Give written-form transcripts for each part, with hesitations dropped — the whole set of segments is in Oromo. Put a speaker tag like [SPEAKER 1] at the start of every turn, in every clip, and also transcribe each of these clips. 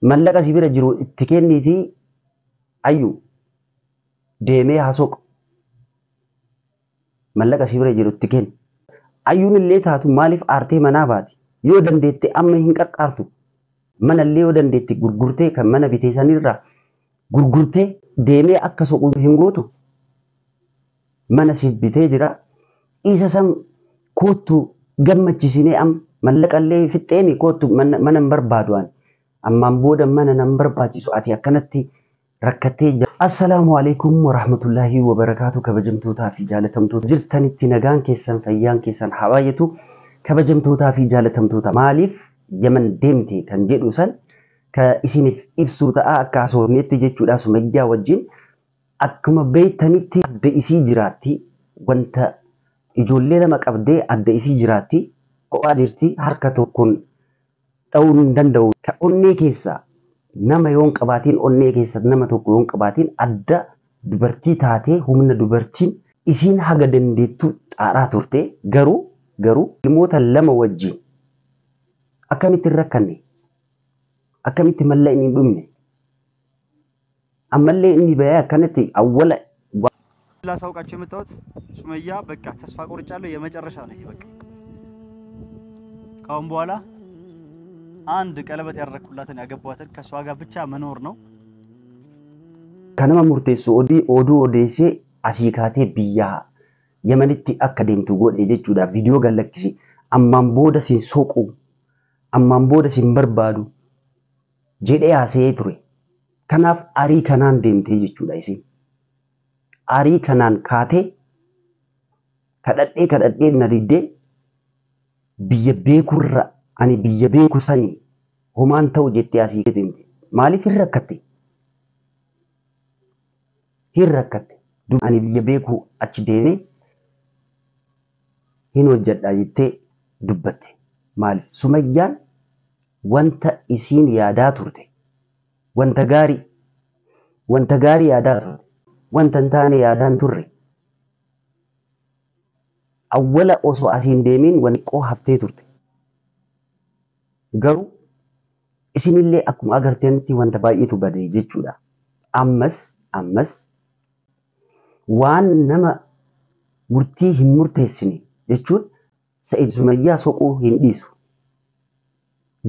[SPEAKER 1] mallaqa sibira jiru itti kenniti ayyu deemee hasoq mallaqa sibira jiru itti kenni ayyuun illee taatu maaliif aartee manaa baati yoo dandeette amma hin qaqqaartu mana illee yoo dandeette gurgurtee kan mana bitee sanirraa gurgurtee deemee akka soqu hin gootu mana siif bitee jira isa san kootu gammachiisinee am mallaqa illee fixxeemi kootu mana hin barbaadu ani ammaan booda mana nan barbaachisu ati akkanatti rakkattee assalamu alaykum wa rahmatullahi wa barakatuh kabajamtootaa fi jaalatamtoota jirtanitti nagaan keessan fayyaan keessan hawaayatu kabajamtootaa fi jaalatamtoota maaliif yaman deemte kan jedhu san ka isiniif ibsu ta'a akka asoorneetti jechuudha Sumayyaa wajjin akkuma beeytanitti adda isii jiraatti wanta ijoollee lama qabdee adda isii jiraatti kophaa jirti harka tokkoon dha'uu hin danda'u ka onnee keessa nama yoon qabaatiin onnee keessa nama tokko yoon qabaatiin adda dubartii taatee humna dubartiin isiin haga dandeettu xaaraa turte garuu ilmoota lama wajjin akkamitti rakkanne akkamitti mallee inni dhumne ammallee inni baya akkanatti awwala
[SPEAKER 2] ላሳውቃችሁ የመጣሁት ሱመያ በቃ ተስፋ ቆርጫለሁ የመጨረሻ ነው በቃ ካሁን በኋላ አንድ ቀለበት ያደረኩላትን ያገባዋትን ከሷ ጋር ብቻ መኖር ነው
[SPEAKER 1] ከነማ ሙርቴሱ ኦዱ ኦዴሴ አሲካቴ ቢያ የመንቲ አካዴምቱ ጎዴ ጀቹዳ ቪዲዮ ጋለክሲ አማን ቦደ ሲንሶቁ አማን ቦደ ሲንበርባዱ ጄዴ ያሴ ቱሬ ከናፍ አሪ ከናን ደምቴ ጀቹዳ ይሲ አሪ ከናን ካቴ ከደዴ ነዲዴ ብየ ቤኩራ ani biyya beeku sani homaan ta'u jettee asii keetimte maaliif hin rakkatte ani biyya beeku achi deemee hin hojjedha jettee dubbatte maaliif Sumayyaan wanta isiin yaadaa turte wanta gaarii yaadaa turte wanta hin taane yaadaan turre awwala osoo asiin deemiin wanqoo haftee turte garuu isinillee akkuma agartanitti wanta baay'eetu bade jechuudha ammas waan nama murtii hin murteessine jechuun Sa'id Sumayyaa soquu hin dhiisu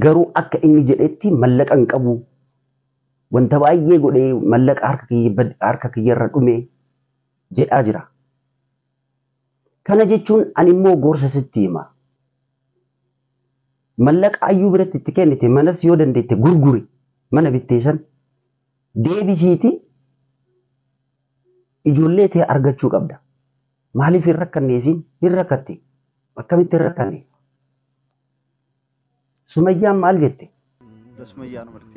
[SPEAKER 1] garuu akka inni jedhetti mallaqa hin qabu wanta baay'ee godhee mallaqa harka kiyyarra dhume jedhaa jira kana jechuun ani immoo gorsa sitti hima mallaqa ayyuu biratti itti kennite manas yoo dandeette gurguri mana bitteessan deebisiiti ijoollee tee argachuu qabda maaliif hin rakkanneesiin hin rakkatte akkamitti hin rakkanne Sumayyaan maal jette
[SPEAKER 2] ለሱመያ ነው መልክቴ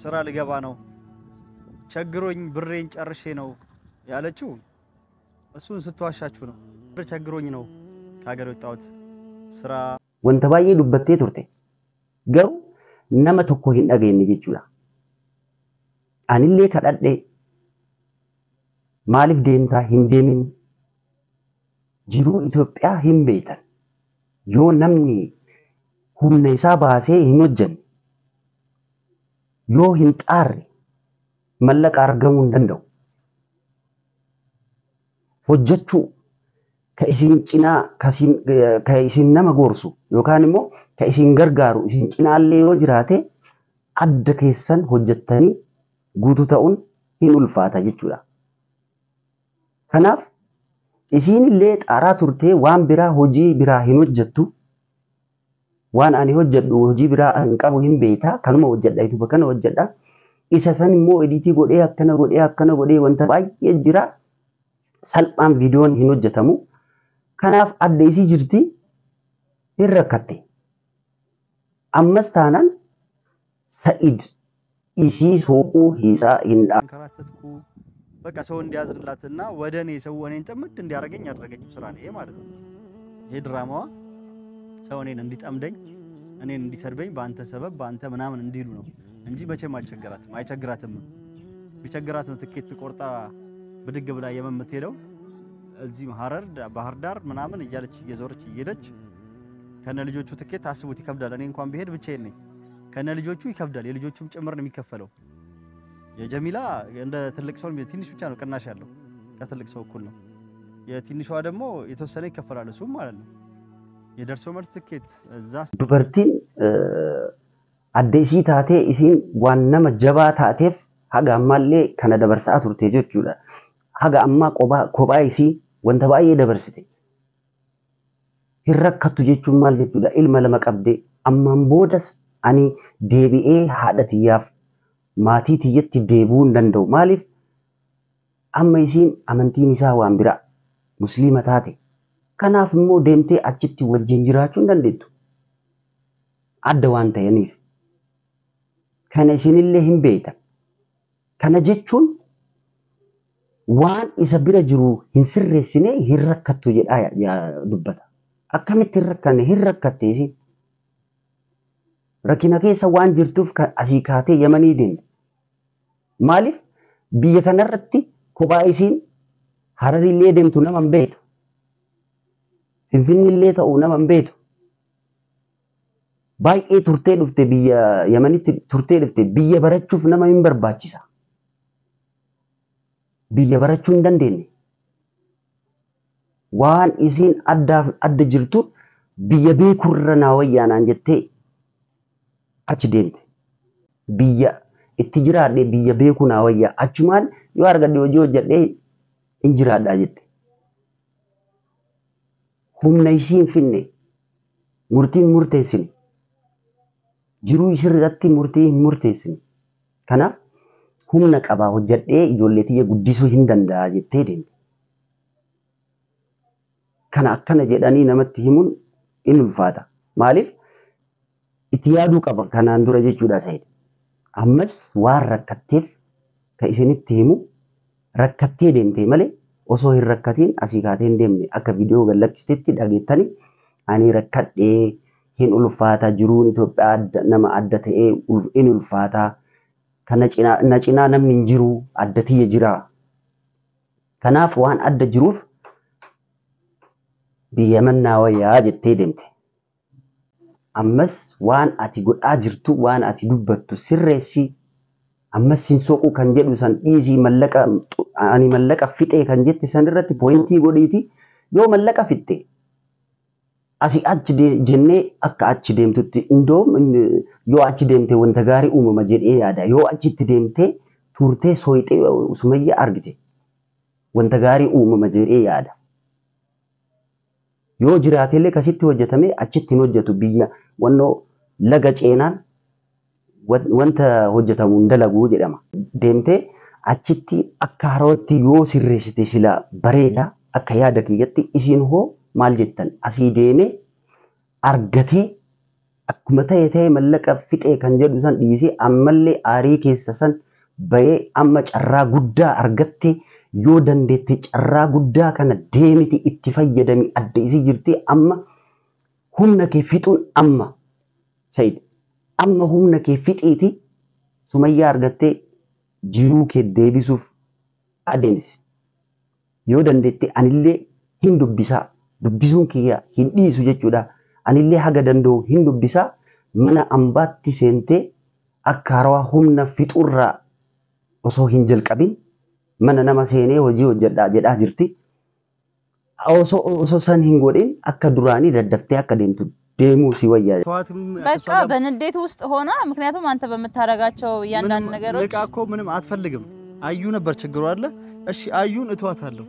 [SPEAKER 2] ስራ ልገባ ነው ቸግሮኝ ብሬን ጨርሼ ነው ያለችው እሱን ስትዋሻችሁ ነው ብር ቸግሮኝ ነው ከሀገር ወጣሁት ስራ
[SPEAKER 1] wanta baay'ee dubbattee turte garuu nama tokko hin dhageenye jechuudha anillee kadhadhe maaliif deemtaa hin deemin jiruu Itoophiyaa hin beektan yoo namni humna isaa baasee hin hojjenne yoo hin xaarre mallaqa argamuu hin danda'u hojjechuu ka isin cinaa ka isin nama gorsu yookaan immoo ka isin gargaaru isin cinaallee yoo jiraate adda keessan hojjettanii guutuu ta'uun hin ulfaata jechuudha. Kanaaf isinillee xaaraa turtee waan biraa hojii biraa hin hojjettu waan ani hojjedhu hojii biraa hin qabu hin beektaa kanuma hojjedha itu bakka kana hojjedha isa san immoo editii godhee akkana godhee wanta baay'ee jira salphaan viidiyoon hin hojjetamu. Kanaaf adda isii jirti hin rakkatte ammas taanaan Sa'id isii soquu hiisaa hin
[SPEAKER 2] አንከራተትኩ በቃ ሰው እንዲያዝንላትና ወደኔ ሰው እኔን ጥምድ እንዲያረገኝ ያደረገችው ስራ ነው ይሄ ማለት ነው ይሄ ድራማዋ ሰው እኔን እንዲጠምደኝ እኔን እንዲሰርበኝ በአንተ ሰበብ በአንተ ምናምን እንዲሉ ነው እንጂ መቼም አይቸግራትም ቢቸግራት ነው ትኬት ቆርጣ ብድግ ብላ የምትሄደው እዚህ ሐረር ባህር ዳር ምናምን እያለች እየዞረች እየሄደች ከነ ልጆቹ ትኬት አስቡት ይከብዳል እኔ እንኳን ብሄድ ብቻዬን ነኝ ከነ ልጆቹ ይከብዳል የልጆቹም ጭምር ነው የሚከፈለው የጀሚላ እንደ ትልቅ ሰው ትንሽ ብቻ ነው ቅናሽ ያለው ከትልቅ ሰው እኩል ነው የትንሿ ደግሞ የተወሰነ ይከፈላል እሱም ማለት ነው የደርሶ መልስ ትኬት እዛ
[SPEAKER 1] dubartiin adda isii taatee isiin waan nama jabaa taateef haga ammallee kana dabarsaa turte jechuudha. Haga ammaa kophaa isii wanta baay'ee dabarsite. Hin rakkattu jechuun maal jechuudha ilma lama qabdee ammaan boodas ani deebi'ee haadha tiyyaaf maatii tiyyatti deebi'uu hin danda'u. Maaliif amma isiin amantiin isaa waan biraa musliima taate. Kanaaf immoo deemtee achitti wajjin jiraachuu hin dandeettu. Adda waan ta'aniif. Kana isinillee hin beektan. Kana jechuun waan isa bira jiru hin sirreessine hin rakkattu jedhaa dubbata. Akkamitti hin rakkanne hin rakkatte isin. Rakkina keessa waan jirtuuf asii kaatee Yamanii deemte. Maaliif biyya kanarratti kophaa isiin Hararillee deemtu nama hin beektu. Finfinnillee ta'u nama hin beektu. Baay'ee turtee dhufte biyya Yamanitti turtee dhufte biyya barachuuf nama hin barbaachisa. Biyya barachuu hin dandeenye. Waan isiin adda jirtu biyya beekurra naa wayyaanaan jettee achi deemte. Biyya itti jiraadhee biyya beekuu naa wayyaa achumaan yoo argadde hojii hojjedhee hin jiraadhaa jette. Humna isiin finne murtiin murteessine. Jiruu isirratti murtii hin murteessine. Kanaaf humna qabaa hojjedhee ijoollee tiyya guddisuu hin danda'a jettee deemte. Kana akkana jedhanii namatti himuun in ulfaata. Maaliif itti yaaduu qaba kanaan dura jechuudha Saayid. Ammas waan rakkatteef kan isinitti himu rakkattee deemte malee osoo hin rakkatiin asii kaatee hin deemne akka viidiyoo gallakkistetti dhageettanii ani rakkadhee hin ulfaata jiruun Itoophiyaa nama adda ta'ee in ulfaata kana cinaa namni hin jiru adda tiyya jira. Kanaaf waan adda jiruuf biyya mannaa wayyaa jettee deemte. Ammas waan ati godhaa jirtu waan ati dubbattu sirreessi. Ammas sin soquu kan jedhu san dhiisii ani mallaqa fixee kan jette san irratti poointii godhiiti yoo mallaqa fitte asii achi jennee akka achi deemtutti indoom yoo achi deemte wanta gaarii uumama jedhee yaada yoo achitti deemte turtee sooyixee Sumayyaa argite wanta gaarii uumama jedhee yaada. Yoo jiraatellee kasitti hojjetame achitti hin hojjetu biyya wannoo laga ceenaan wanta hojjetamu hin dalagu jedhama. Deemtee achitti akka harootti yoo sirreessite sila bareeda akka yaada kiyyatti isiin hoo maal jettan asii deemee argatee akkuma ta'e mallaqa fixee kan jedhu san dhiisee ammallee aarii keessa san bahee amma carraa guddaa argattee yoo dandeette carraa guddaa kana deemiti itti fayyadami adda isii jirti amma humna kee fixuun amma Saayid amma humna kee fixiiti Sumayyaa argattee jiruu kee deebisuuf adeemsi. Yoo dandeette anillee hin dubbisaa dubbisuun kiyya hin dhiisu jechuudha. Anillee haga danda'u hin dubbisaa mana ambaatti seentee akka harawaa humna fixurraa osoo hin jalqabin mana nama seenee hojii hojjedhaa jedhaa jirti. Osoo san hin godhin akka duraanii daddaftee akka deemtu deemu si wayyaa.
[SPEAKER 3] በቃ በንዴት ውስጥ ሆና ምክንያቱም አንተ በመታረጋቸው ያንዳንድ ነገሮች
[SPEAKER 2] በቃ እኮ ምንም አትፈልግም። አዩ ነበር ችግሩ አለ። እሺ አዩን እተዋታለሁ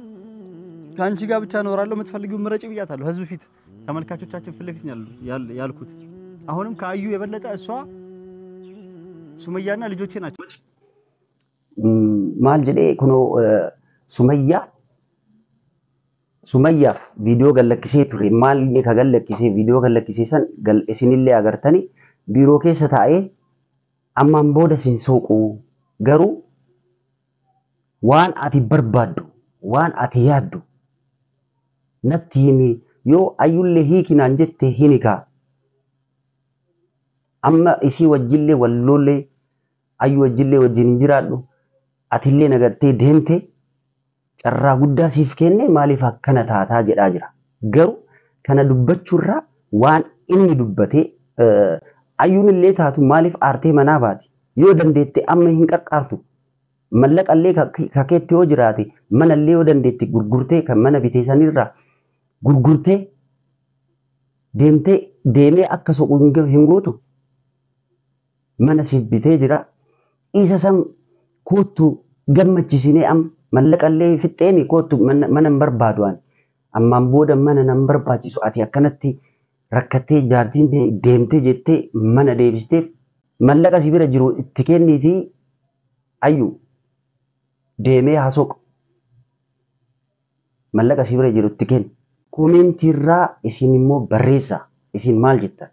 [SPEAKER 2] ካንቺ ጋር ብቻ ኖራለሁ የምትፈልጊው ምረጭ ብያታለሁ። ህዝብ ፊት ተመልካቾቻችን ፊት ለፊት ያልኩት አሁንም ከአዩ የበለጠ እሷ ሱመያና ልጆቼ ናቸው።
[SPEAKER 1] ማል ጀዴ ኩኖ Sumayyaaf viidiyoo gallakkisee ture maal inni ka gallakkisee viidiyoo gallakkisee san isinillee agartanii biiroo keessa taa'ee ammaan booda sin sooqu garuu waan ati barbaaddu waan ati yaaddu natti himi yoo ayyullee hiikinaan jette hinikaa amma isii wajjillee wallollee ayyu wajjillee wajjin hin jiraadhu atillee nagartee deemte carraa guddaa siif kenne maaliif akkana taataa jedhaa jira. Garuu kana dubbachuurraa waan inni dubbatee ayyuun illee taatu maaliif aartee manaa baati yoo dandeette amma hin qaqqaartu mallaqallee kakeetti yoo jiraate manallee yoo dandeette gurgurtee kan mana bitee sanirraa gurgurtee deemee akka soqu hin gootu mana siif bitee jira isa san koottu gammachiisinee amma mallaqallee fixxeemi koottu mana hin barbaadu ani ammaan booda mana nan barbaachisu ati akkanatti rakkattee jaartiin deemtee jettee mana deebisteef mallaqa si bira jiru itti kenniitii ayyu deemee hasoq mallaqa si bira jiru itti kenni. Koomentiirraa isin immoo barreessa isin maal jettan?